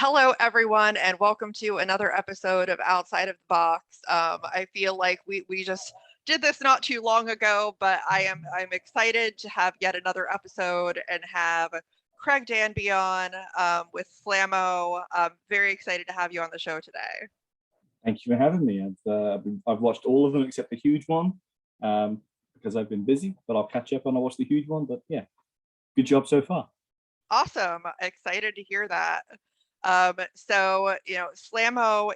Hello, everyone, and welcome to another episode of Outside of the Box. I feel like we just did this not too long ago, but I'm excited to have yet another episode and have Craig Danby on with Slammo. I'm very excited to have you on the show today. Thank you for having me. I've watched all of them except the huge one because I've been busy, but I'll catch up and I'll watch the huge one. But yeah, good job so far. Awesome. Excited to hear that. Slammo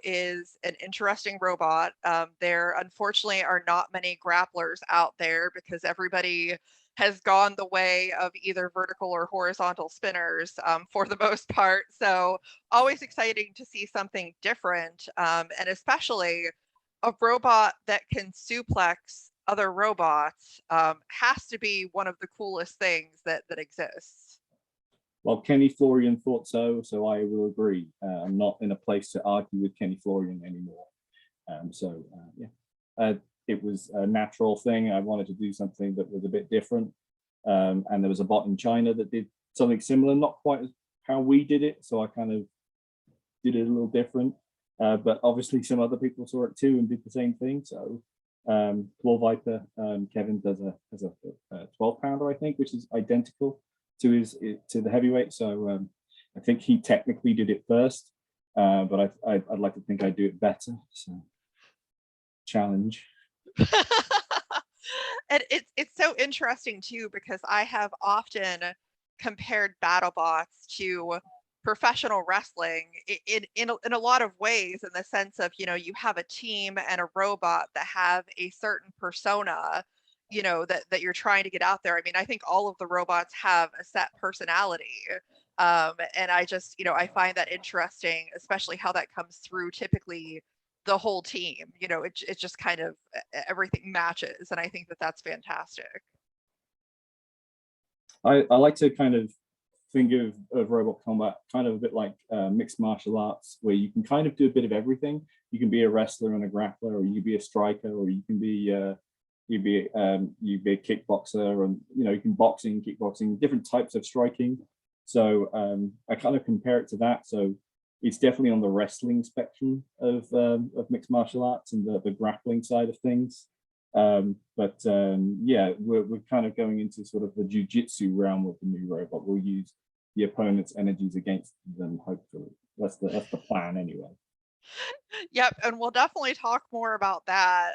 is an interesting robot. There unfortunately are not many grapplers out there because everybody has gone the way of either vertical or horizontal spinners for the most part. So always exciting to see something different, and especially a robot that can suplex other robots has to be one of the coolest things that exists. Well, Kenny Florian thought so, so I will agree. I'm not in a place to argue with Kenny Florian anymore. It was a natural thing. I wanted to do something that was a bit different. And there was a bot in China that did something similar, not quite as how we did it. So I kind of did it a little different. But obviously some other people saw it too and did the same thing. So Claw Viper, Kevin has a 12-pounder, I think, which is identical to the heavyweight. So I think he technically did it first, but I'd like to think I do it better. So challenge. And it's so interesting too, because I have often compared BattleBots to professional wrestling in a lot of ways, in the sense of, you have a team and a robot that have a certain persona, that you're trying to get out there. I mean, I think all of the robots have a set personality. And I just, I find that interesting, especially how that comes through typically the whole team. It just kind of everything matches. And I think that that's fantastic. I like to kind of think of robot combat kind of a bit like mixed martial arts, where you can kind of do a bit of everything. You can be a wrestler and a grappler, or you can be a striker, or you can be you'd be a kickboxer, and you can boxing, kickboxing, different types of striking. So I kind of compare it to that. So it's definitely on the wrestling spectrum of mixed martial arts and the grappling side of things. Yeah, we're kind of going into sort of the jiu-jitsu realm with the new robot. We'll use the opponent's energies against them, hopefully. That's the plan anyway. Yep, and we'll definitely talk more about that.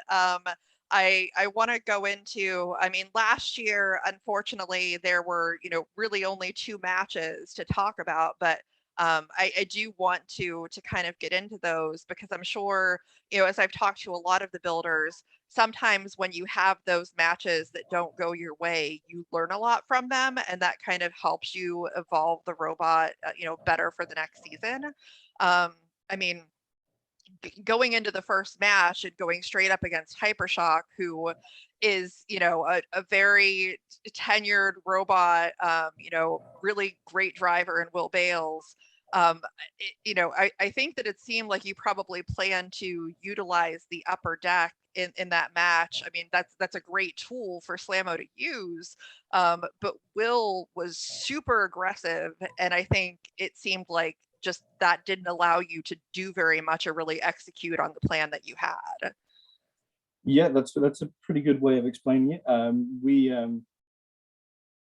I want to go into, I mean, last year, unfortunately, there were, really only 2 matches to talk about, but I do want to kind of get into those, because I'm sure, as I've talked to a lot of the builders, sometimes when you have those matches that don't go your way, you learn a lot from them, and that kind of helps you evolve the robot, better for the next season. I mean, going into the first match and going straight up against Hypershock, who is, a very tenured robot, really great driver, and Will Bales. I think that it seemed like you probably plan to utilize the upper deck in that match. I mean, that's a great tool for Slamo to use. But Will was super aggressive, and I think it seemed like just that didn't allow you to do very much or really execute on the plan that you had. Yeah, that's a pretty good way of explaining it.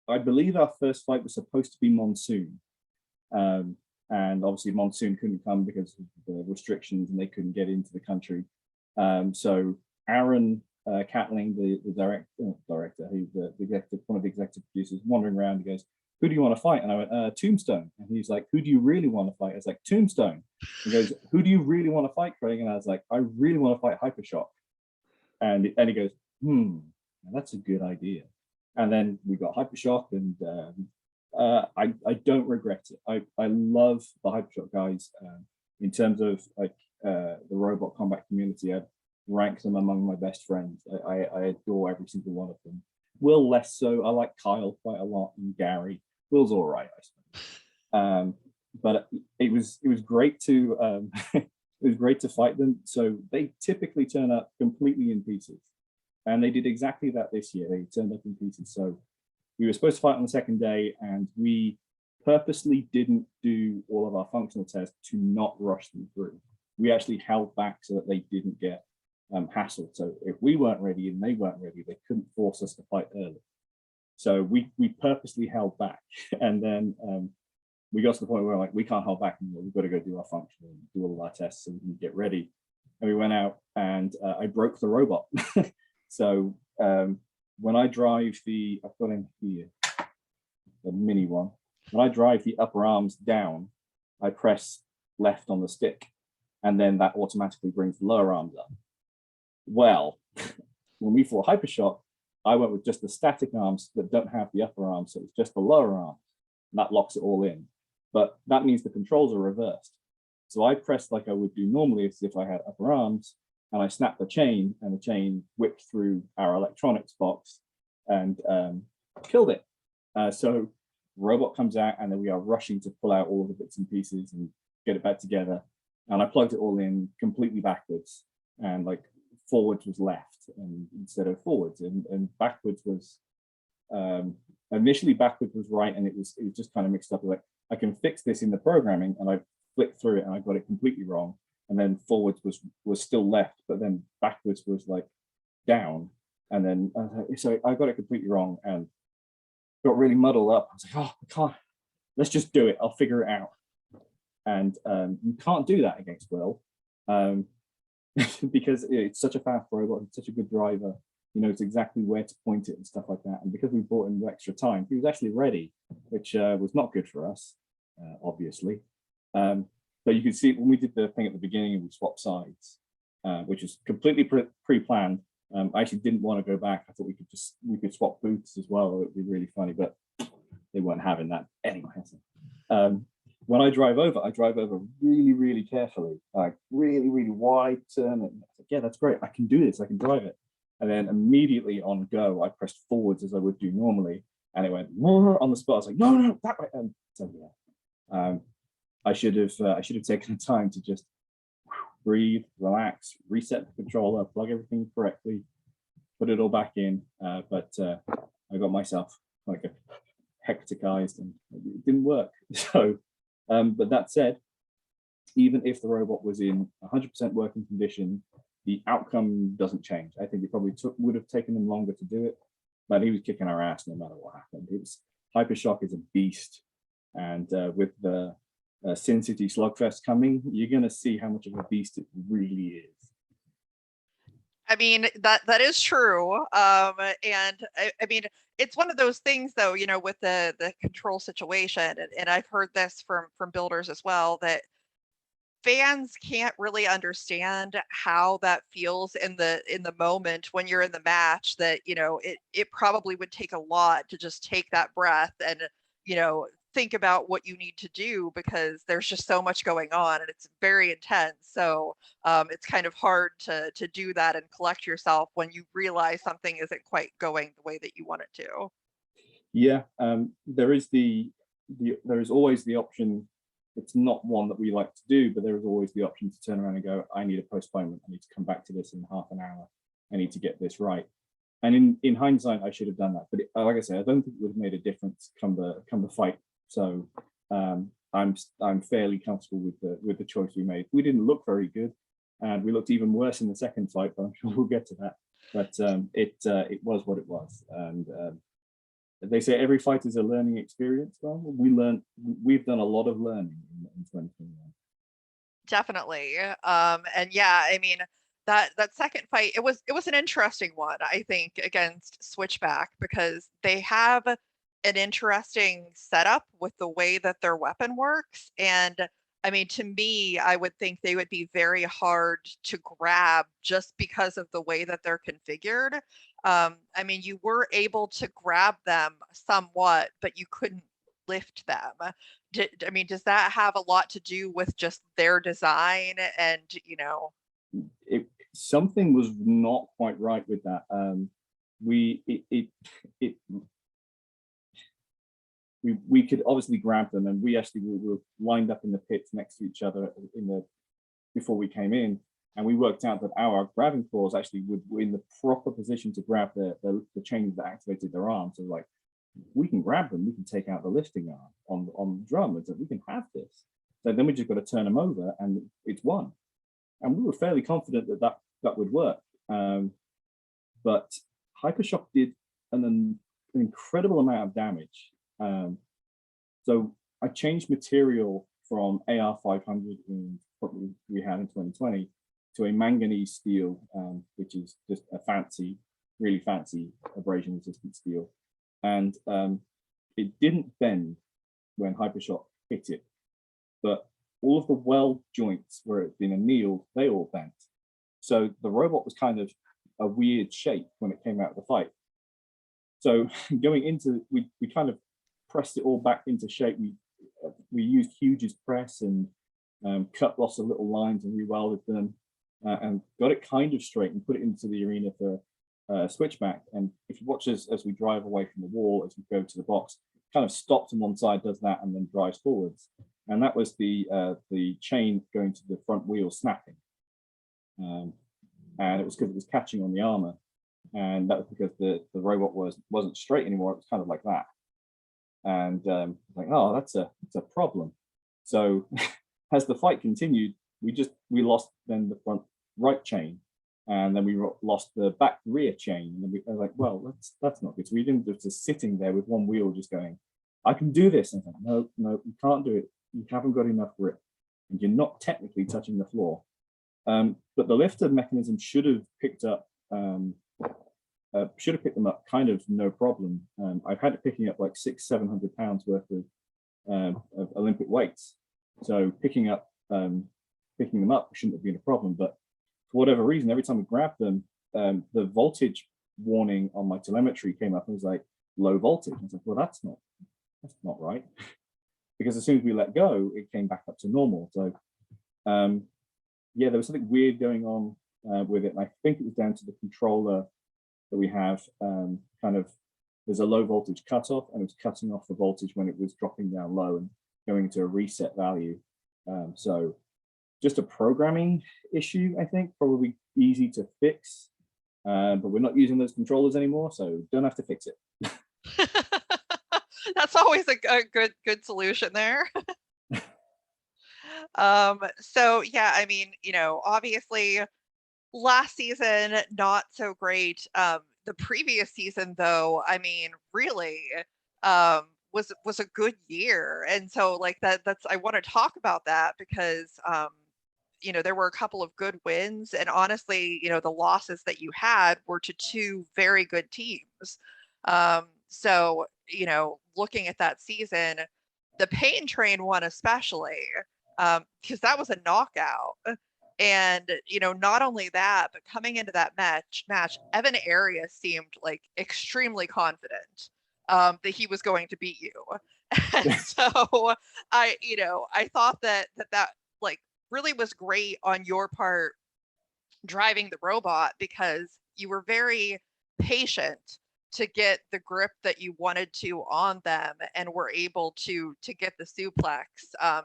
I believe our first fight was supposed to be Monsoon. And obviously Monsoon couldn't come because of the restrictions and they couldn't get into the country. So Aaron Catling, the director, who's the executive, one of the executive producers, wandering around, he goes, "Who do you want to fight?" And I went, "Tombstone." And he's like, "Who do you really want to fight?" I was like, "Tombstone." He goes, "Who do you really want to fight, Craig?" And I was like, "I really want to fight Hypershock." And he goes, "That's a good idea." And then we got Hypershock, and I don't regret it. I love the Hypershock guys. In terms of like the robot combat community, I'd rank them among my best friends. I adore every single one of them. Will less so. I like Kyle quite a lot, and Gary. Will's all right, I suppose. But it was great to it was great to fight them. So they typically turn up completely in pieces, and they did exactly that this year. They turned up in pieces. So we were supposed to fight on the second day, and we purposely didn't do all of our functional tests to not rush them through. We actually held back so that they didn't get hassled. So if we weren't ready and they weren't ready, they couldn't force us to fight early. So we purposely held back. And then we got to the point where we're like, we can't hold back anymore. We've got to go do our functional and do all of our tests so we can get ready. And we went out and I broke the robot. So when I drive the, I've got in here, the mini one. When I drive the upper arms down, I press left on the stick, and then that automatically brings the lower arms up. Well, when we fought Hypershock, I went with just the static arms that don't have the upper arms, so it's just the lower arms, and that locks it all in. But that means the controls are reversed. So I pressed like I would do normally as if I had upper arms, and I snapped the chain, and the chain whipped through our electronics box and killed it. So robot comes out, and then we are rushing to pull out all of the bits and pieces and get it back together. And I plugged it all in completely backwards, and like forwards was left and instead of forwards, and backwards was initially backwards was right, and it was just kind of mixed up. Like, I can fix this in the programming, and I flipped through it and I got it completely wrong. And then forwards was still left, but then backwards was like down. And then so I got it completely wrong and got really muddled up. I was like, oh, I can't, let's just do it. I'll figure it out. And you can't do that against Will because it's such a fast robot, it's such a good driver. He knows exactly where to point it and stuff like that. And because we bought him extra time, he was actually ready, which was not good for us, obviously. But you can see when we did the thing at the beginning and we swapped sides, which was completely pre-planned. I actually didn't want to go back. I thought we could swap booths as well. It would be really funny, but they weren't having that anyway. When I drive over really, really carefully, like really, really wide turn. And like, yeah, that's great. I can do this. I can drive it. And then immediately on go, I pressed forwards as I would do normally, and it went on the spot. I was like, no, that way. And so yeah, I should have taken the time to just breathe, relax, reset the controller, plug everything correctly, put it all back in. But I got myself like a hecticized, and it didn't work. So, but that said, even if the robot was in 100% working condition, the outcome doesn't change. I think it probably would have taken them longer to do it, but he was kicking our ass no matter what happened. Hypershock is a beast, and with the Sin City Slugfest coming, you're going to see how much of a beast it really is. I mean, that is true. And I mean, it's one of those things, though, you know, with the control situation, and I've heard this from builders as well, that fans can't really understand how that feels in the moment when you're in the match, that, you know, it probably would take a lot to just take that breath and, you know, think about what you need to do, because there's just so much going on and it's very intense. So it's kind of hard to do that and collect yourself when you realize something isn't quite going the way that you want it to. Yeah, there is always the option. It's not one that we like to do, but there is always the option to turn around and go, I need a postponement. I need to come back to this in half an hour. I need to get this right. And in hindsight, I should have done that. But like I said, I don't think it would have made a difference come the fight. So I'm fairly comfortable with the choice we made. We didn't look very good, and we looked even worse in the second fight, but I'm sure we'll get to that. But it was what it was, and they say every fight is a learning experience. Well, we've done a lot of learning in 2021. Definitely. And yeah, I mean, that second fight, it was an interesting one, I think, against Switchback, because they have an interesting setup with the way that their weapon works. And I mean, to me, I would think they would be very hard to grab just because of the way that they're configured. I mean, you were able to grab them somewhat, but you couldn't lift them. I mean, does that have a lot to do with just their design? And, you know, something was not quite right with that. We could obviously grab them, and we were lined up in the pits next to each other before we came in, and we worked out that our grabbing claws actually were in the proper position to grab the chains that activated their arms. So like we can grab them, we can take out the lifting arm on the drum, and so we can have this. So then we just got to turn them over, and it's one. And we were fairly confident that would work. But Hypershock did an incredible amount of damage. So I changed material from AR 500 in what we had in 2020 to a manganese steel, which is just a really fancy abrasion resistant steel. And it didn't bend when Hypershock hit it, but all of the weld joints where it's been annealed, they all bent. So the robot was kind of a weird shape when it came out of the fight. So going into, we kind of pressed it all back into shape. We used Huge's press and cut lots of little lines and rewelded them and got it kind of straight and put it into the arena for switchback. And if you watch as we drive away from the wall, as we go to the box, kind of stops on one side, does that, and then drives forwards. And that was the chain going to the front wheel snapping. And it was because it was catching on the armor. And that was because the robot wasn't straight anymore. It was kind of like that. And like, oh, that's a problem. So as the fight continued, we lost then the front right chain, and then we lost the back rear chain. And then we were like, well, that's not good. So we didn't just sitting there with one wheel just going, I can do this. And like, no, you can't do it. You haven't got enough grip, and you're not technically touching the floor. But the lifter mechanism should have picked them up kind of no problem. I've had it picking up like 600-700 pounds worth of Olympic weights. So picking them up shouldn't have been a problem. But for whatever reason, every time we grabbed them, the voltage warning on my telemetry came up and was like low voltage. I was like, well, that's not right. Because as soon as we let go, it came back up to normal. So yeah, there was something weird going on with it. And I think it was down to the controller that we have. There's a low voltage cutoff, and it was cutting off the voltage when it was dropping down low and going to a reset value. So just a programming issue, I think, probably easy to fix. But we're not using those controllers anymore, so don't have to fix it. That's always a good solution there. So yeah, I mean, obviously last season not so great. The previous season though, I mean, really was a good year. And so like that's I want to talk about that because there were a couple of good wins, and honestly, the losses that you had were to two very good teams. So, looking at that season, the Pain Train one especially, because that was a knockout. And, not only that, but coming into that match, Evan Arias seemed like extremely confident that he was going to beat you. And so I thought that like really was great on your part driving the robot, because you were very patient to get the grip that you wanted to on them and were able to get the suplex.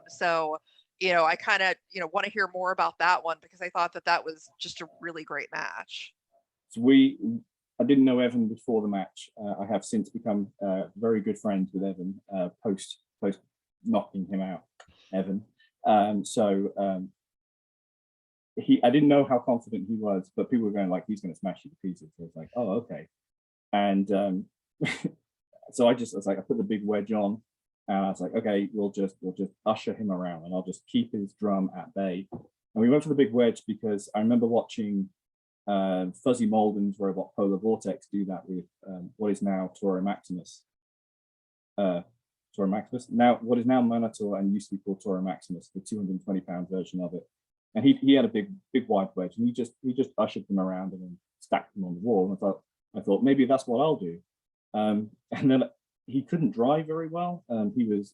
So I kind of want to hear more about that one, because I thought that was just a really great match. So I didn't know Evan before the match. I have since become very good friends with Evan post knocking him out, Evan. I didn't know how confident he was, but people were going like, he's going to smash you to pieces. So I was like, oh, okay. And so I was like, I put the big wedge on, and I was like, okay, we'll just usher him around, and I'll just keep his drum at bay. And we went for the big wedge because I remember watching Fuzzy Molden's robot Polar Vortex do that with what is now Toro Maximus. Now what is now Monitor and used to be called Toro Maximus, the 220-pound version of it. And he had a big wide wedge, and he just ushered them around and then stacked them on the wall. And I thought maybe that's what I'll do. And then he couldn't drive very well. He was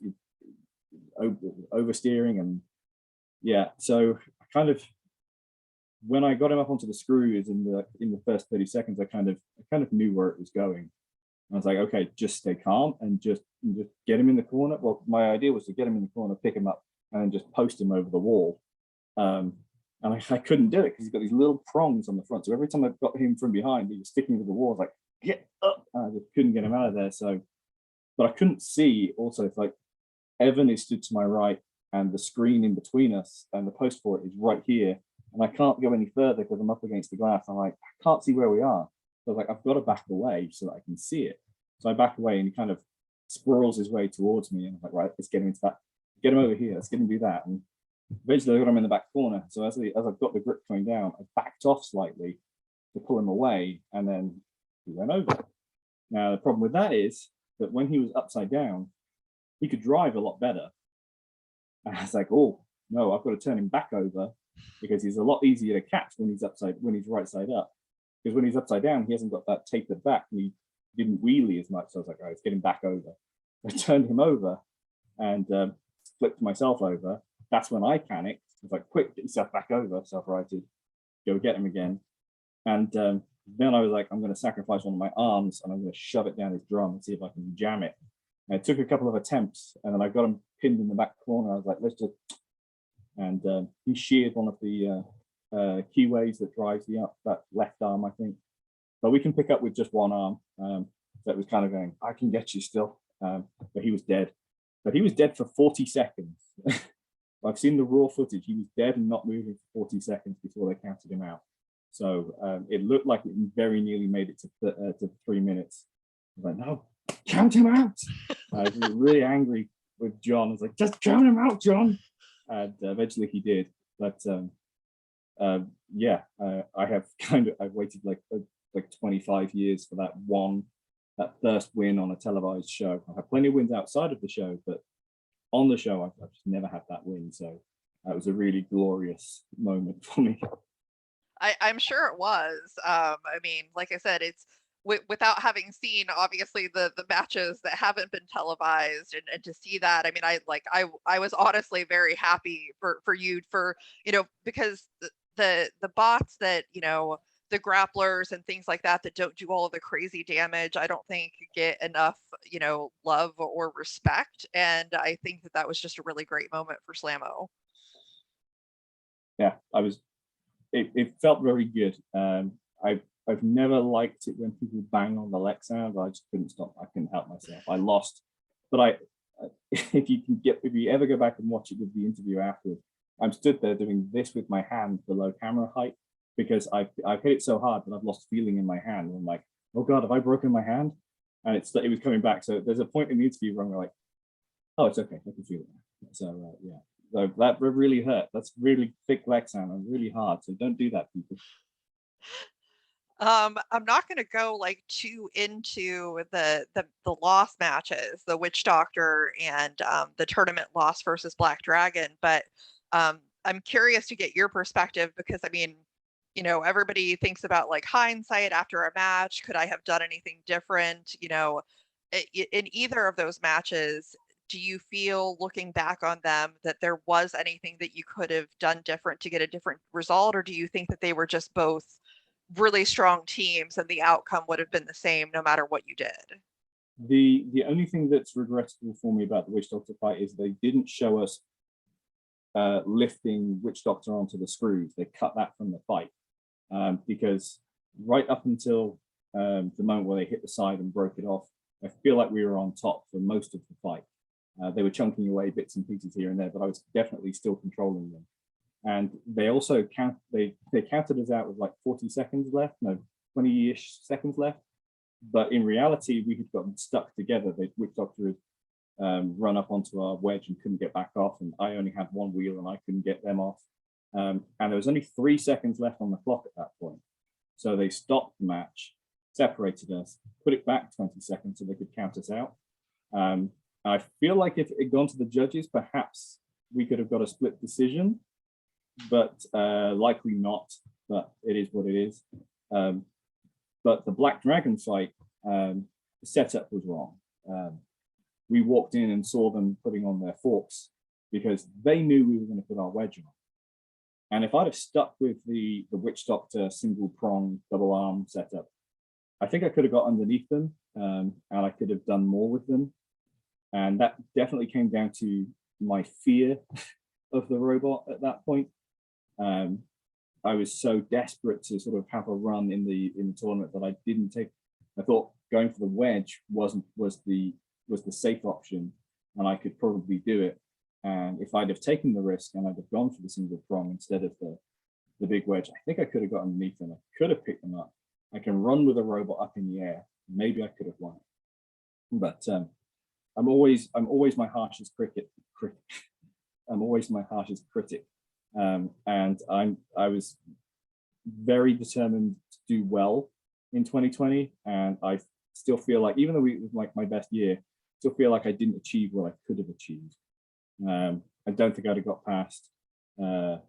oversteering, and yeah. So when I got him up onto the screws in the first 30 seconds, I kind of knew where it was going. I was like, okay, just stay calm and just get him in the corner. Well, my idea was to get him in the corner, pick him up, and then just post him over the wall. And I couldn't do it because he's got these little prongs on the front. So every time I got him from behind, he was sticking to the wall. I was like, get up! And I just couldn't get him out of there. So but I couldn't see also if like Evan is stood to my right and the screen in between us and the post for it is right here. And I can't go any further because I'm up against the glass. I'm like, I can't see where we are. So I was like, I've got to back away so that I can see it. So I back away and he kind of squirrels his way towards me. And I'm like, right, let's get him into that. Get him over here. Let's get him do that. And eventually I got him in the back corner. So as I've got the grip coming down, I backed off slightly to pull him away. And then he went over. Now, the problem with that is that when he was upside down, he could drive a lot better. And I was like, oh, no, I've got to turn him back over because he's a lot easier to catch when he's right side up. Because when he's upside down, he hasn't got that tapered back and he didn't wheelie as much. So I was like, all right, let's get him back over. I turned him over and flipped myself over. That's when I panicked. I was like, quick, get yourself back over, self-righted, go get him again. And then I was like, I'm going to sacrifice one of my arms and I'm going to shove it down his drum and see if I can jam it. And it took a couple of attempts and then I got him pinned in the back corner. I was like, let's just, and he sheared one of the keyways that drives that left arm, I think. But we can pick up with just one arm. That was kind of going, I can get you still. But he was dead. But he was dead for 40 seconds. I've seen the raw footage. He was dead and not moving for 40 seconds before they counted him out. So it looked like it very nearly made it to 3 minutes. I was like, no, count him out. I was really angry with John. I was like, just count him out, John. And eventually he did. But I've waited like 25 years for that first win on a televised show. I've had plenty of wins outside of the show, but on the show, I've just never had that win. So that was a really glorious moment for me. I'm sure it was. I mean, like I said, it's without having seen obviously the matches that haven't been televised, and to see that, I mean, I was honestly very happy for you, for because the bots that the grapplers and things like that don't do all of the crazy damage, I don't think get enough love or respect, and I think that was just a really great moment for Slammo. Yeah, it felt very good. I've never liked it when people bang on the Lexan, but I just couldn't stop. I couldn't help myself. I lost, but if you ever go back and watch it with the interview afterwards, I'm stood there doing this with my hand below camera height because I've hit it so hard that I've lost feeling in my hand. I'm like, oh God, have I broken my hand? And it was coming back. So there's a point in the interview where I'm like, oh, it's okay, I can feel it now. So yeah. So that really hurt. That's really thick Lexan and really hard. So don't do that, people. I'm not going to go like too into the loss matches, the Witch Doctor and the tournament loss versus Black Dragon, but I'm curious to get your perspective because I mean, everybody thinks about like hindsight after a match. Could I have done anything different? In either of those matches, do you feel, looking back on them, that there was anything that you could have done different to get a different result, or do you think that they were just both really strong teams and the outcome would have been the same no matter what you did? The only thing that's regrettable for me about the Witch Doctor fight is they didn't show us lifting Witch Doctor onto the screws. They cut that from the fight because right up until the moment where they hit the side and broke it off, I feel like we were on top for most of the fight. They were chunking away bits and pieces here and there, but I was definitely still controlling them. And they also they counted us out with like 40 seconds left, no, 20-ish seconds left. But in reality, we had gotten stuck together. The Witch Doctor had run up onto our wedge and couldn't get back off, and I only had one wheel and I couldn't get them off. And there was only 3 seconds left on the clock at that point. So they stopped the match, separated us, put it back 20 seconds so they could count us out. I feel like if it had gone to the judges, perhaps we could have got a split decision, but likely not, but it is what it is. But the Black Dragon fight, the setup was wrong. We walked in and saw them putting on their forks because they knew we were going to put our wedge on. And if I'd have stuck with the Witch Doctor single prong double arm setup, I think I could have got underneath them and I could have done more with them. And that definitely came down to my fear of the robot at that point. I was so desperate to sort of have a run in the tournament that I didn't take. I thought going for the wedge was the was the safe option, and I could probably do it. And if I'd have taken the risk and I'd have gone for the single prong instead of the big wedge, I think I could have got underneath them. I could have picked them up. I can run with a robot up in the air. Maybe I could have won. But I'm always my harshest critic. I'm always my harshest critic. And I was very determined to do well in 2020, and I still feel like, even though it was like my best year, still feel like I didn't achieve what I could have achieved. I don't think I'd have got past the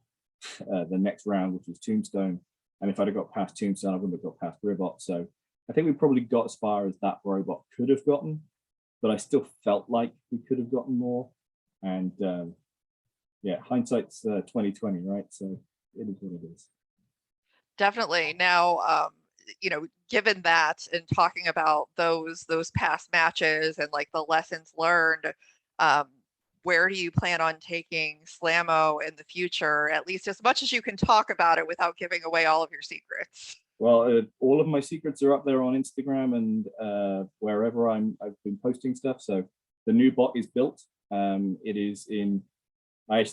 next round, which was Tombstone, and if I'd have got past Tombstone, I wouldn't have got past Ribot. So I think we probably got as far as that robot could have gotten, but I still felt like we could have gotten more. And yeah, hindsight's 2020, right? So it is what it is. Definitely. Now, you know, given that and talking about those past matches and like the lessons learned, where do you plan on taking Slammo in the future, at least as much as you can talk about it without giving away all of your secrets? Well, all of my secrets are up there on Instagram and wherever I've been posting stuff. So the new bot is built. It is in, I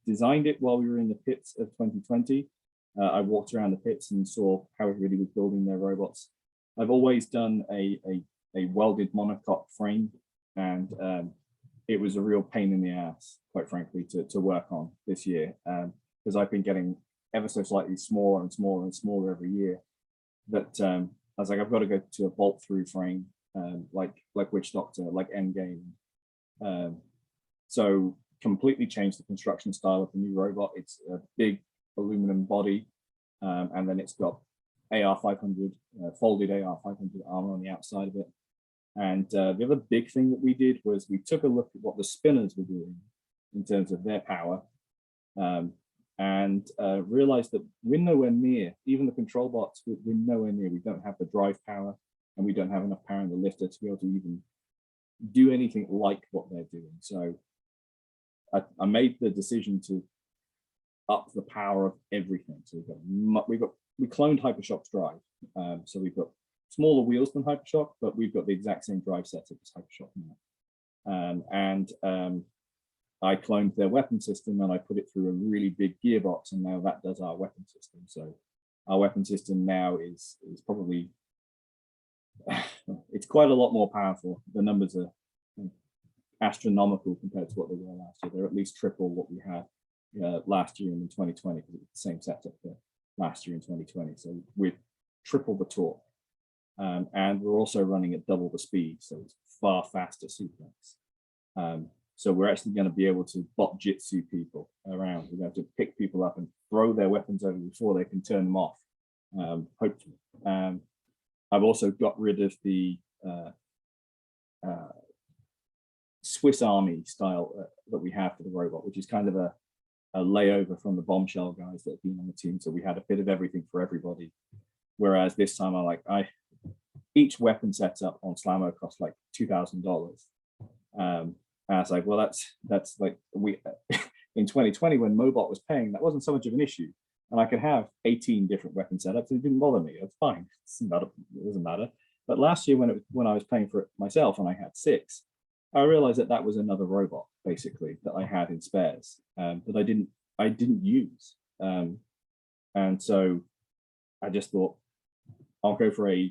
designed it while we were in the pits of 2020. I walked around the pits and saw how everybody was building their robots. I've always done a welded monocoque frame, and it was a real pain in the ass, quite frankly, to work on this year, because I've been getting ever so slightly smaller and smaller and smaller every year. That I was like, I've got to go to a bolt through frame, like Witch Doctor, like Endgame. So completely changed the construction style of the new robot. It's a big aluminum body, and then it's got AR500, folded AR500 armor on the outside of it. And the other big thing that we did was we took a look at what the spinners were doing in terms of their power, and realized that we're nowhere near, even the control bots, we're nowhere near. We don't have the drive power, and we don't have enough power in the lifter to be able to even do anything like what they're doing. So I made the decision to up the power of everything. So we cloned Hypershock's drive. So we've got smaller wheels than Hypershock, but we've got the exact same drive setup as Hypershock now. I cloned their weapon system and I put it through a really big gearbox, and now that does our weapon system. So our weapon system now is probably, it's quite a lot more powerful. The numbers are astronomical compared to what they were last year. They're at least triple what we had last year in 2020, because it's the same setup for last year in 2020. So we've triple the torque, and we're also running at double the speed, so it's far faster suplex. So we're actually going to be able to bot jitsu people around. We're going to pick people up and throw their weapons over before they can turn them off, hopefully. I've also got rid of the Swiss Army style that we have for the robot, which is kind of a layover from the bombshell guys that have been on the team. So we had a bit of everything for everybody. Whereas this time each weapon setup on Slamo cost like $2,000. And I was like, well, that's like, we in 2020 when Mobot was paying, that wasn't so much of an issue, and I could have 18 different weapon setups. It didn't bother me. It's fine. It doesn't matter. But last year when I was paying for it myself and I had 6, I realized that was another robot basically that I had in spares, that I didn't use, and so I just thought I'll go for a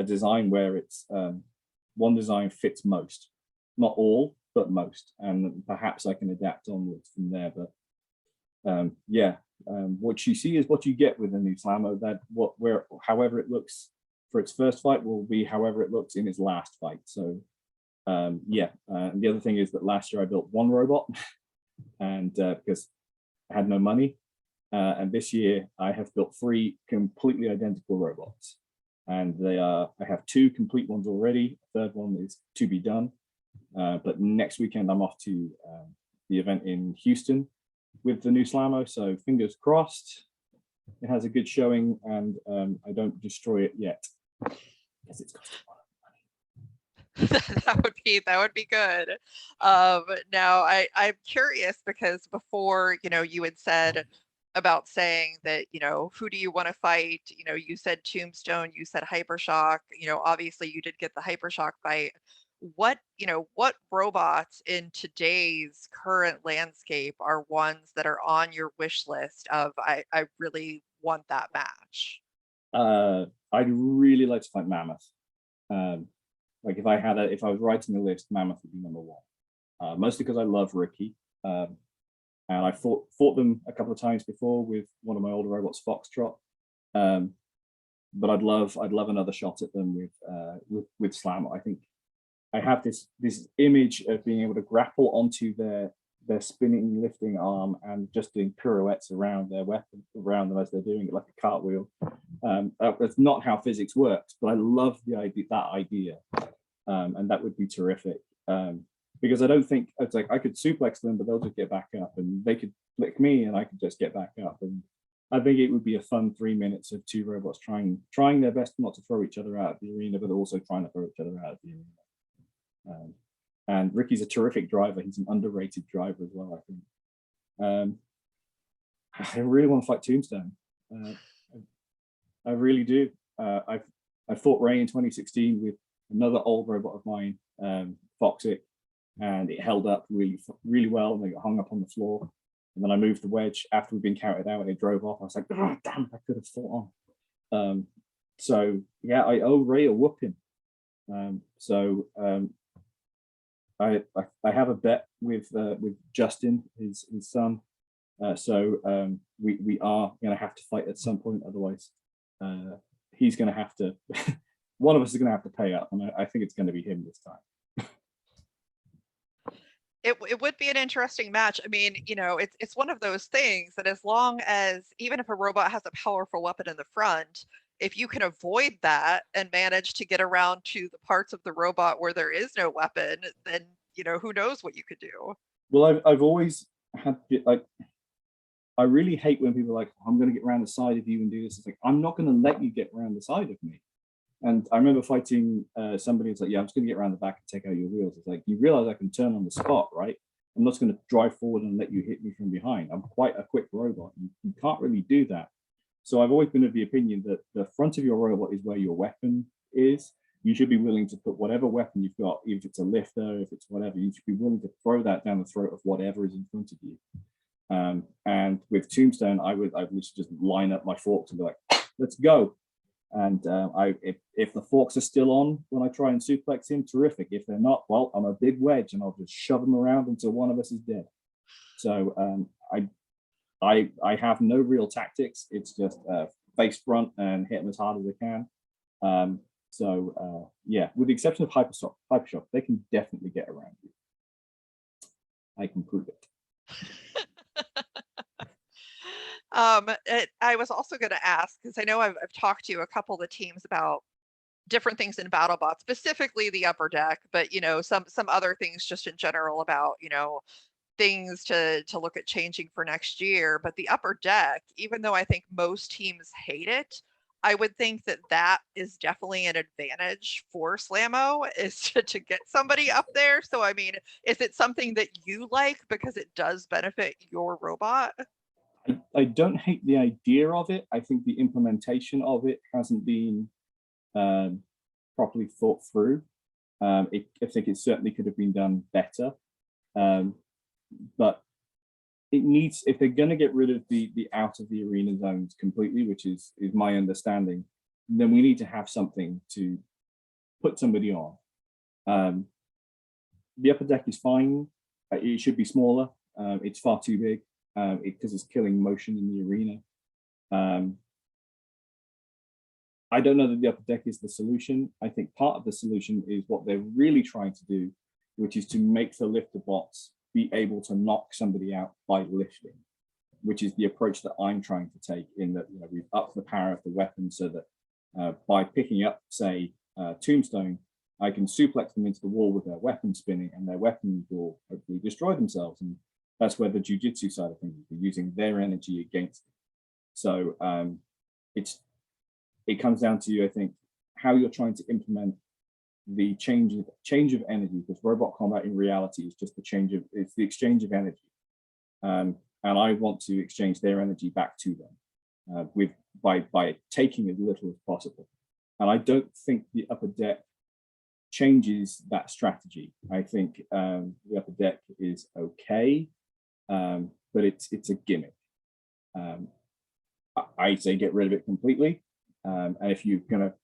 design where it's one design fits most. Not all, but most, and perhaps I can adapt onwards from there. But yeah, what you see is what you get with the new Slamo. That however it looks for its first fight will be however it looks in its last fight. So yeah, and the other thing is that last year I built one robot, and because I had no money, and this year I have built 3 completely identical robots, and I have 2 complete ones already. A third one is to be done. But next weekend I'm off to the event in Houston with the new Slamo, so fingers crossed it has a good showing, and I don't destroy it yet, because it's costing a lot of money. That would be good. Now I'm curious, because before, you had said about saying that, who do you want to fight? You said Tombstone, you said Hypershock, obviously you did get the Hypershock fight. What robots in today's current landscape are ones that are on your wish list of I really want that match? I'd really like to fight Mammoth. Like if I was writing a list, Mammoth would be number one. Mostly because I love Ricky. And I fought them a couple of times before with one of my older robots, Foxtrot. But I'd love another shot at them with Slamo. I think I have this image of being able to grapple onto their spinning lifting arm and just doing pirouettes around their weapon, around them as they're doing it like a cartwheel. That's not how physics works, but I love that idea, and that would be terrific. Because I don't think it's like I could suplex them, but they'll just get back up, and they could flick me, and I could just get back up. And I think it would be a fun 3 minutes of two robots trying their best not to throw each other out of the arena, but also trying to throw each other out of the arena. And Ricky's a terrific driver. He's an underrated driver as well, I think. I really want to fight Tombstone. I really do. I fought Ray in 2016 with another old robot of mine, Foxic, and it held up really well, and they got hung up on the floor. And then I moved the wedge after we'd been counted out, and it drove off. I was like, oh, damn, I could have fought on. So yeah, I owe Ray a whooping. I have a bet with Justin, his son. So we are going to have to fight at some point. Otherwise, he's going to have to. One of us is going to have to pay up, and I think it's going to be him this time. It would be an interesting match. I mean, it's one of those things that as long as, even if a robot has a powerful weapon in the front, if you can avoid that and manage to get around to the parts of the robot where there is no weapon, then, who knows what you could do. Well, I've always had, like, I really hate when people are like, I'm going to get around the side of you and do this. It's like, I'm not going to let you get around the side of me. And I remember fighting somebody who's like, yeah, I'm just going to get around the back and take out your wheels. It's like, you realize I can turn on the spot, right? I'm not going to drive forward and let you hit me from behind. I'm quite a quick robot. You can't really do that. So I've always been of the opinion that the front of your robot is where your weapon is. You should be willing to put whatever weapon you've got, if it's a lifter, if it's whatever, you should be willing to throw that down the throat of whatever is in front of you. And with Tombstone, I would literally just line up my forks and be like, let's go. And if the forks are still on when I try and suplex him, terrific. If they're not, well, I'm a big wedge and I'll just shove them around until one of us is dead. So I have no real tactics. It's just face front and hit them as hard as I can. Yeah, with the exception of Hypershock, they can definitely get around you. I can prove it. I was also going to ask, because I know I've talked to a couple of the teams about different things in BattleBots, specifically the upper deck, but some other things just in general about things to look at changing for next year. But the upper deck, even though I think most teams hate it, I would think that is definitely an advantage for Slamo, is to get somebody up there. So I mean, is it something that you like because it does benefit your robot? I don't hate the idea of it. I think the implementation of it hasn't been properly thought through. I think it certainly could have been done better. But it needs, if they're going to get rid of the out of the arena zones completely, which is my understanding, then we need to have something to put somebody on. The upper deck is fine. It should be smaller. It's far too big because it's killing motion in the arena. I don't know that the upper deck is the solution. I think part of the solution is what they're really trying to do, which is to make the lifter bots be able to knock somebody out by lifting, which is the approach that I'm trying to take, in that we've upped the power of the weapon so that by picking up, say, Tombstone, I can suplex them into the wall with their weapon spinning, and their weapons will hopefully destroy themselves. And that's where the jiu-jitsu side of things is, using their energy against it. So it comes down to, I think, how you're trying to implement the change of energy, because robot combat in reality is just it's the exchange of energy. and I want to exchange their energy back to them by taking as little as possible. And I don't think the upper deck changes that strategy. I think the upper deck is okay, but it's a gimmick. I say get rid of it completely, and if you're going to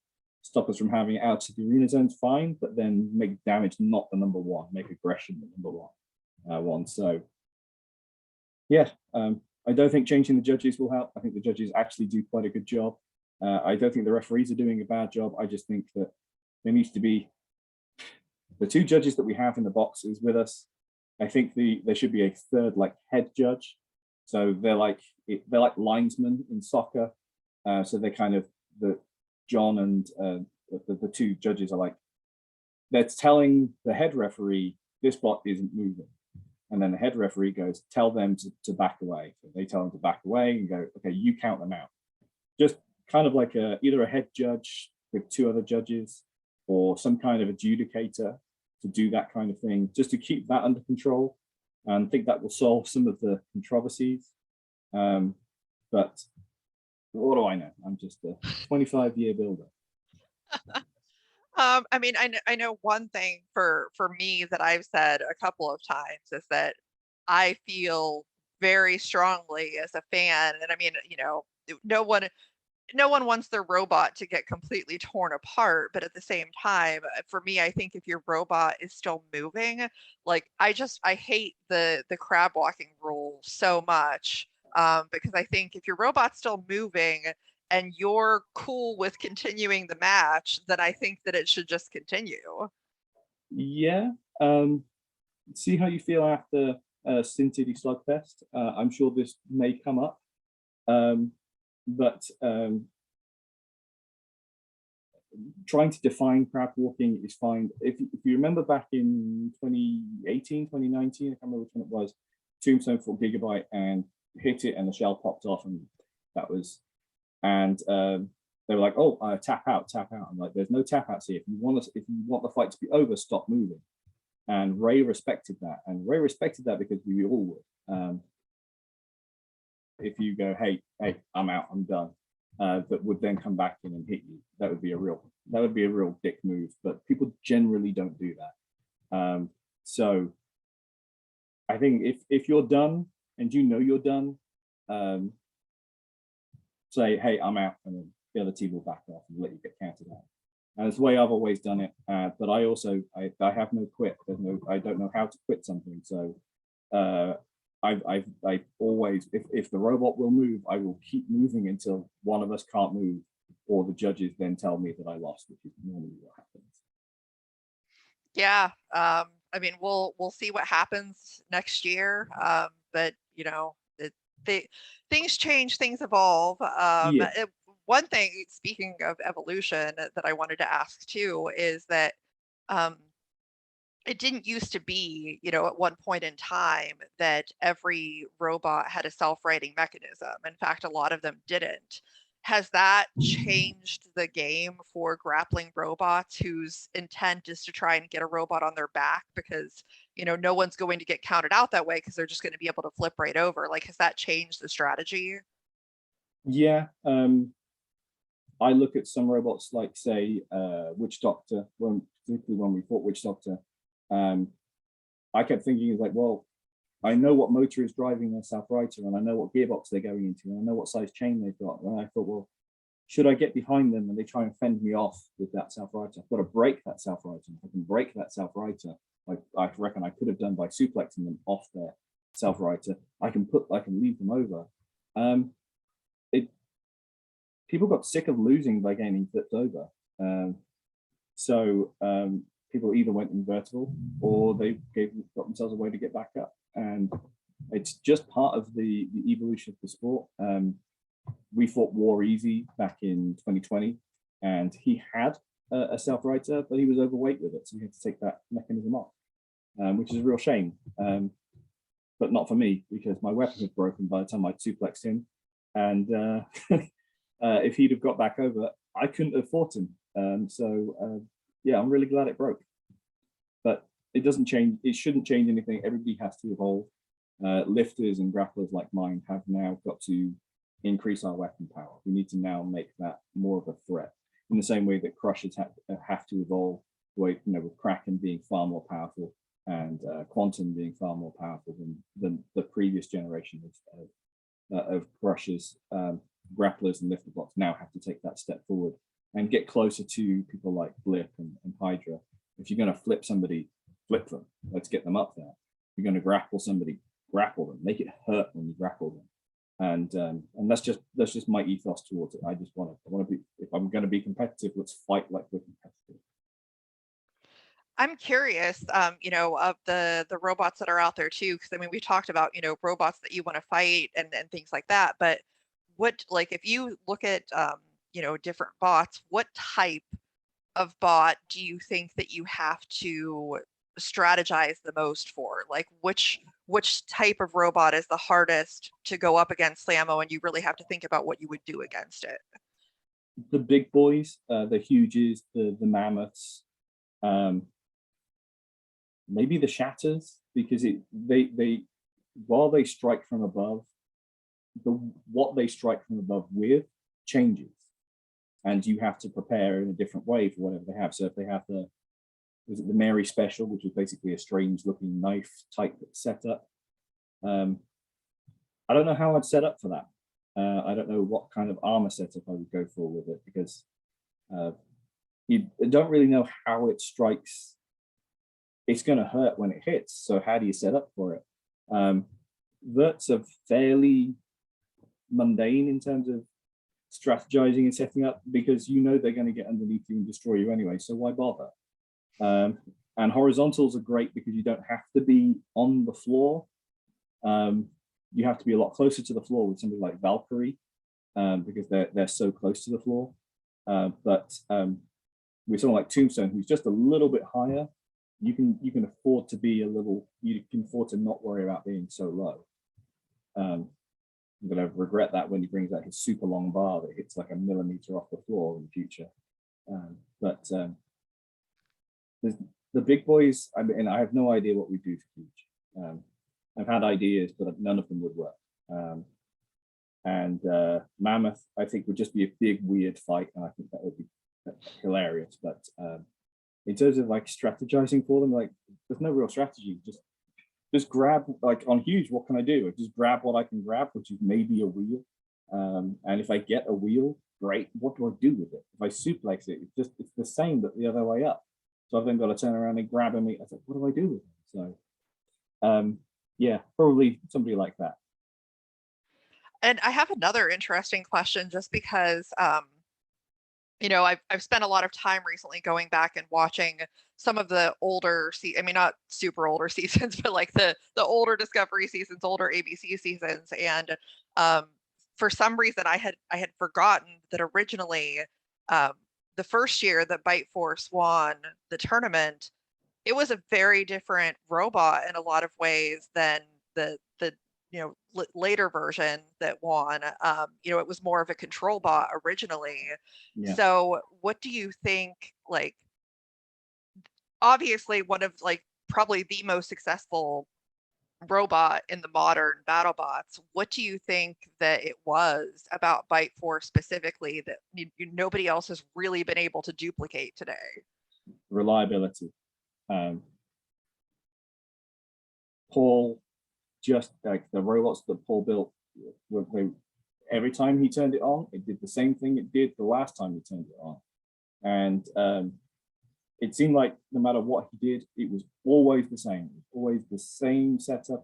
stop us from having it out to the arena zones, fine, but then make damage not the number one, make aggression the number one. So yeah, I don't think changing the judges will help. I think the judges actually do quite a good job. I don't think the referees are doing a bad job. I just think that there needs to be the two judges that we have in the boxes with us. I think there should be a third, like, head judge. So they're like linesmen in soccer. So they're kind of John and the two judges are like, they're telling the head referee this bot isn't moving, and then the head referee goes, tell them to back away. So they tell them to back away and go, okay, you count them out. Just kind of like either a head judge with two other judges, or some kind of adjudicator to do that kind of thing, just to keep that under control. And I think that will solve some of the controversies. But what do I know? I'm just a 25-year builder. I mean, I know one thing for me that I've said a couple of times is that I feel very strongly as a fan, and I mean, you know, no one wants their robot to get completely torn apart, but at the same time, for me, I think if your robot is still moving, like I hate the crab walking rule so much, because I think if your robot's still moving and you're cool with continuing the match, then I think that it should just continue. Yeah. See how you feel after Sin City Slugfest. I'm sure this may come up. But trying to define crab walking is fine. If you remember back in 2018, 2019, I can't remember which one it was, Tombstone for Gigabyte and hit it and the shell popped off, and that was, and they were like, oh, tap out. I'm like, there's no tap outs here. If you want the fight to be over, stop moving. And Ray respected that, because we all would. If you go, hey, I'm out, I'm done, that would then come back in and hit you, that would be a real dick move. But people generally don't do that. So I think if you're done and you know you're done, say, hey, I'm out, and then the other team will back off and let you get counted out. And it's the way I've always done it. But I also I have no quit. I don't know how to quit something. So I always, if the robot will move, I will keep moving until one of us can't move, or the judges then tell me that I lost, which is normally what happens. Yeah, I mean, we'll see what happens next year, but you know, things change, things evolve. Yeah. One thing, speaking of evolution, that I wanted to ask too is that um, it didn't used to be, you know, at one point in time that every robot had a self-righting mechanism. In fact, a lot of them didn't. Has that changed the game for grappling robots whose intent is to try and get a robot on their back because, you know, no one's going to get counted out that way because they're just going to be able to flip right over? Like, has that changed the strategy? Yeah. I look at some robots like, say, Witch Doctor, particularly when we fought Witch Doctor. I kept thinking, like, well, I know what motor is driving their self-righter, and I know what gearbox they're going into, and I know what size chain they've got. And I thought, well, should I get behind them and they try and fend me off with that self-righter? I've got to break that self-righter. If I can break that self-righter, like I reckon I could have done by suplexing them off their self-righter, I can leave them over. People got sick of losing by getting flipped over. So people either went invertible or they got themselves a way to get back up. And it's just part of the evolution of the sport. We fought War Easy back in 2020, and he had a self-righter, but he was overweight with it, so we had to take that mechanism off, which is a real shame. But not for me, because my weapon was broken by the time I suplexed him. And if he'd have got back over, I couldn't have fought him. Yeah, I'm really glad it broke. But it doesn't change. It shouldn't change anything. Everybody has to evolve. Lifters and grapplers like mine have now got to increase our weapon power. We need to now make that more of a threat, in the same way that crushers have to evolve, with Kraken being far more powerful and Quantum being far more powerful than the previous generation of crushers. Grapplers and lifter bots now have to take that step forward and get closer to people like Blip and Hydra. If you're going to flip somebody, flip them. Let's get them up there. If you're going to grapple somebody, grapple them. Make it hurt when you grapple them. And that's just my ethos towards it. I want to be, if I'm going to be competitive, let's fight like we're competitive. I'm curious, of the robots that are out there too, because I mean, we talked about, robots that you want to fight and things like that. But what, like, if you look at, different bots, what type of bot do you think that you have to strategize the most for? Like, which type of robot is the hardest to go up against Slammo, and you really have to think about what you would do against it? The big boys, the huges, the mammoths, maybe the shatters, because they while they strike from above, what they strike from above with changes, and you have to prepare in a different way for whatever they have. So if they have the Mary Special, which is basically a strange looking knife type setup, I don't know how I'd set up for that. I don't know what kind of armor setup I would go for with it, because you don't really know how it strikes. It's going to hurt when it hits. So how do you set up for it? Verts are fairly mundane in terms of strategizing and setting up, because they're going to get underneath you and destroy you anyway. So why bother? And horizontals are great because you don't have to be on the floor. You have to be a lot closer to the floor with somebody like Valkyrie, because they're so close to the floor. But with someone like Tombstone, who's just a little bit higher, you can afford to be you can afford to not worry about being so low. I'm going to regret that when he brings out his super long bar that hits like a millimeter off the floor in the future. But the big boys, I mean, I have no idea what we do to Huge. I've had ideas, but none of them would work. And Mammoth, I think, would just be a big, weird fight, and I think that would be hilarious. But in terms of like strategizing for them, like there's no real strategy. Just grab, like on Huge, what can I do? I just grab what I can grab, which is maybe a wheel. And if I get a wheel, great. What do I do with it? If I suplex it, it's the same but the other way up. So I've then got to turn around and grab him. I was like, what do I do with it? So yeah, probably somebody like that. And I have another interesting question, just because I've spent a lot of time recently going back and watching some of the older I mean, not super older seasons, but like the older Discovery seasons, older ABC seasons. And for some reason I had forgotten that originally, the first year that Bite Force won the tournament, it was a very different robot in a lot of ways than the later version that won. It was more of a control bot originally. Yeah. So what do you think, like, obviously one of like probably the most successful robot in the modern battle bots, what do you think that it was about Bite Force specifically that nobody else has really been able to duplicate today? Reliability. Paul, just like the robots that Paul built, every time he turned it on, it did the same thing it did the last time he turned it on. And it seemed like no matter what he did, it was always the same. It was always the same setup.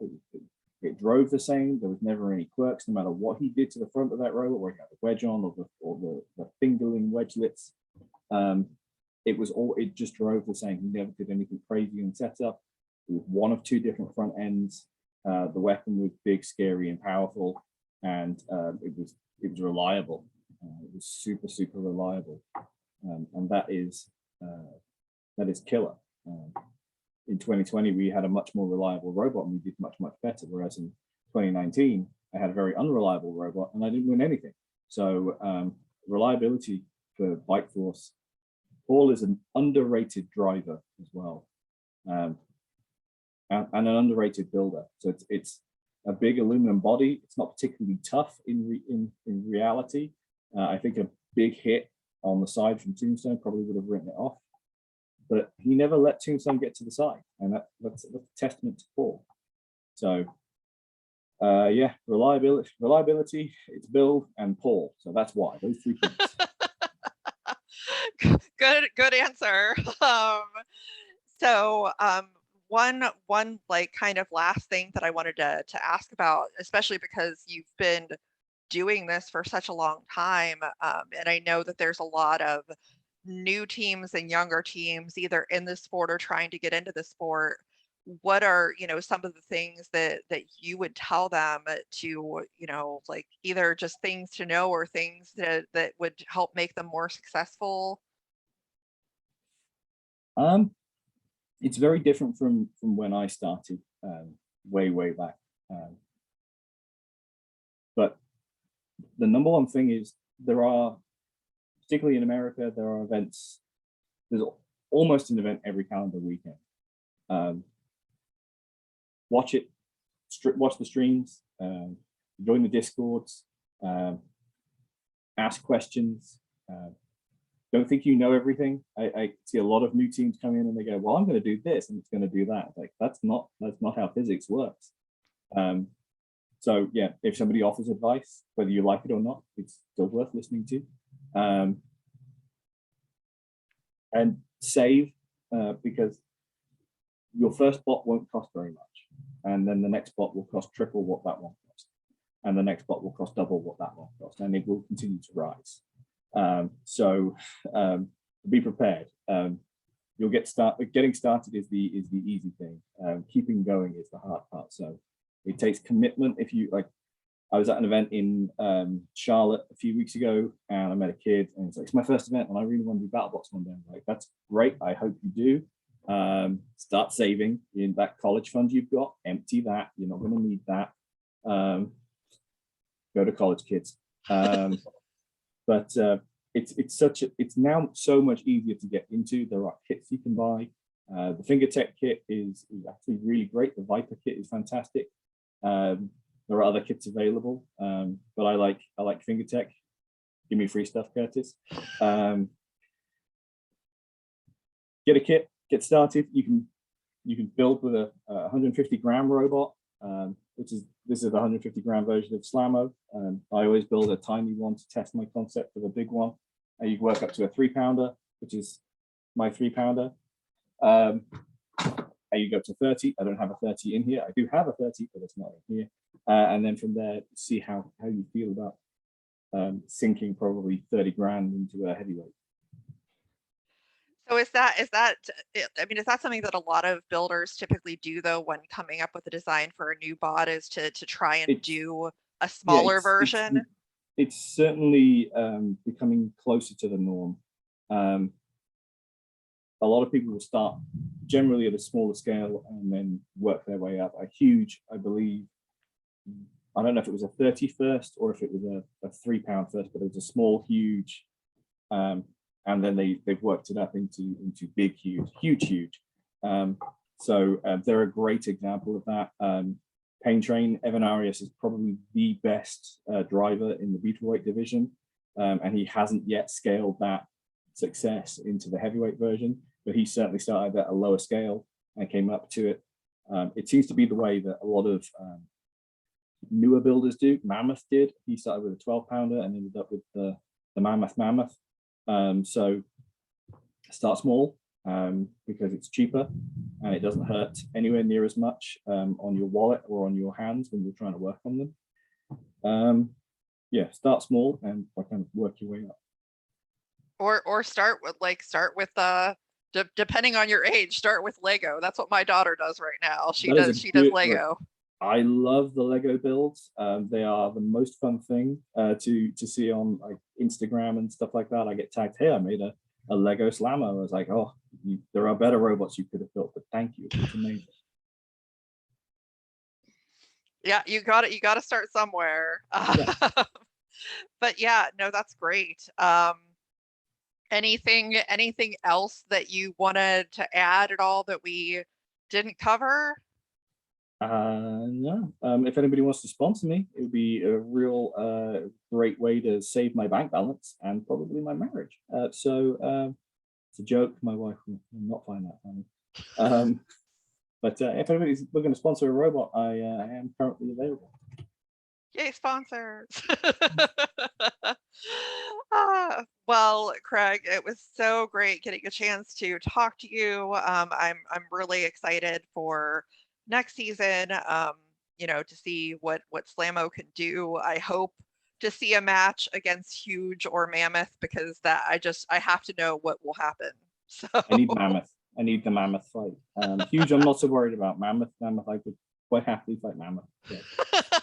It drove the same. There was never any quirks, no matter what he did to the front of that robot, where he had the wedge on or the fingerling wedgelets. It just drove the same. He never did anything crazy in setup. It was one of two different front ends. The weapon was big, scary, and powerful, and it was reliable. It was super, super reliable, and that is killer. In 2020, we had a much more reliable robot, and we did much, much better. Whereas in 2019, I had a very unreliable robot, and I didn't win anything. So reliability for Bite Force. Paul is an underrated driver as well. And an underrated builder. So it's big aluminum body. It's not particularly tough in reality. I think a big hit on the side from Tombstone probably would have written it off. But he never let Tombstone get to the side, and that's a testament to Paul. So, yeah, reliability, its build, and Paul. So that's why those 3 things. Good answer. So one like kind of last thing that I wanted to ask about, especially because you've been doing this for such a long time, and I know that there's a lot of new teams and younger teams either in the sport or trying to get into the sport. What are, some of the things that you would tell them to, like either just things to know or things that would help make them more successful? It's very different from when I started, way back. But the number one thing is there are, particularly in America, there are events. There's almost an event every calendar weekend. Watch it, watch the streams, join the Discords, ask questions. Don't think you know everything. I see a lot of new teams come in and they go, well, I'm going to do this and it's going to do that. Like that's not how physics works. So yeah, if somebody offers advice, whether you like it or not, it's still worth listening to. And save, because your first bot won't cost very much, and then the next bot will cost triple what that one cost, and the next bot will cost double what that one cost, and it will continue to rise. So be prepared. You'll getting started is the easy thing. Keeping going is the hard part. So it takes commitment. If you like, I was at an event in Charlotte a few weeks ago, and I met a kid, and he's like, "It's my first event, and I really want to do BattleBots one day." I'm like, "That's great. I hope you do. Start saving in that college fund you've got. Empty that. You're not going to need that. Go to college, kids." But it's now so much easier to get into. There are kits you can buy. The FingerTech kit is actually really great. The Viper kit is fantastic. There are other kits available, but I like FingerTech. Give me free stuff, Curtis. Get a kit, get started. You can build with a 150 gram robot, this is the 150 gram version of Slamo. I always build a tiny one to test my concept for the big one. You can work up to a 3-pounder, which is my 3-pounder. And you go to 30. I don't have a 30 in here. I do have a 30, but it's not in here. And then from there, see how you feel about sinking probably 30 grand into a heavyweight. So is that, I mean, is that something that a lot of builders typically do though, when coming up with a design for a new bot, is to try and do a smaller version? It's certainly becoming closer to the norm. A lot of people will start generally at a smaller scale and then work their way up. A huge, I believe, I don't know if it was a 30 first or if it was a 3-pound first, but it was a small, huge, and then they've worked it up into big, huge. So they're a great example of that. Pain Train, Evan Arias is probably the best driver in the Beetleweight division, and he hasn't yet scaled that success into the heavyweight version, but he certainly started at a lower scale and came up to it. It seems to be the way that a lot of newer builders do. Mammoth did. He started with a 12-pounder and ended up with the Mammoth. So start small, because it's cheaper and it doesn't hurt anywhere near as much on your wallet or on your hands when you're trying to work on them. Yeah, start small and kind of work your way up. Or start with depending on your age, start with Lego. That's what my daughter does right now. She does Lego. I love the Lego builds. They are the most fun thing to see on like Instagram and stuff like that. I get tagged, "Hey, I made a Lego Slamo." I was like, "Oh, there are better robots you could have built, but thank you. It's amazing." Yeah, you got it. You got to start somewhere. Yeah. But yeah, no, that's great. Anything else that you wanted to add at all that we didn't cover? No. If anybody wants to sponsor me, it would be a real great way to save my bank balance and probably my marriage. It's a joke. My wife will not find that funny. But if anybody's looking to sponsor a robot, I am currently available. Yay, sponsors. Well, Craig, it was so great getting a chance to talk to you. I'm really excited for next season. To see what Slammo can do. I hope to see a match against Huge or Mammoth, because I have to know what will happen. So I need Mammoth. I need the Mammoth fight. Huge, I'm not so worried about. Mammoth, I could quite happily fight Mammoth. Yeah,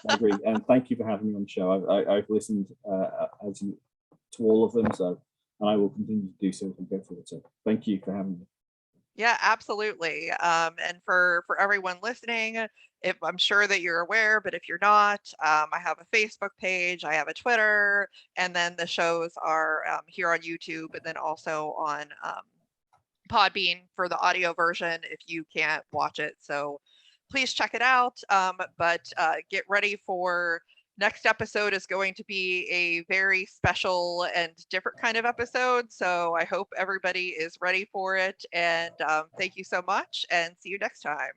I agree. And thank you for having me on the show. I've listened to all of them, and I will continue to do so as we go forward. So thank you for having me. Yeah, absolutely. And for everyone listening, if I'm sure that you're aware, but if you're not, I have a Facebook page, I have a Twitter, and then the shows are here on YouTube, and then also on Podbean for the audio version if you can't watch it. So please check it out. But get ready for next episode is going to be a very special and different kind of episode. So I hope everybody is ready for it. And thank you so much, and see you next time.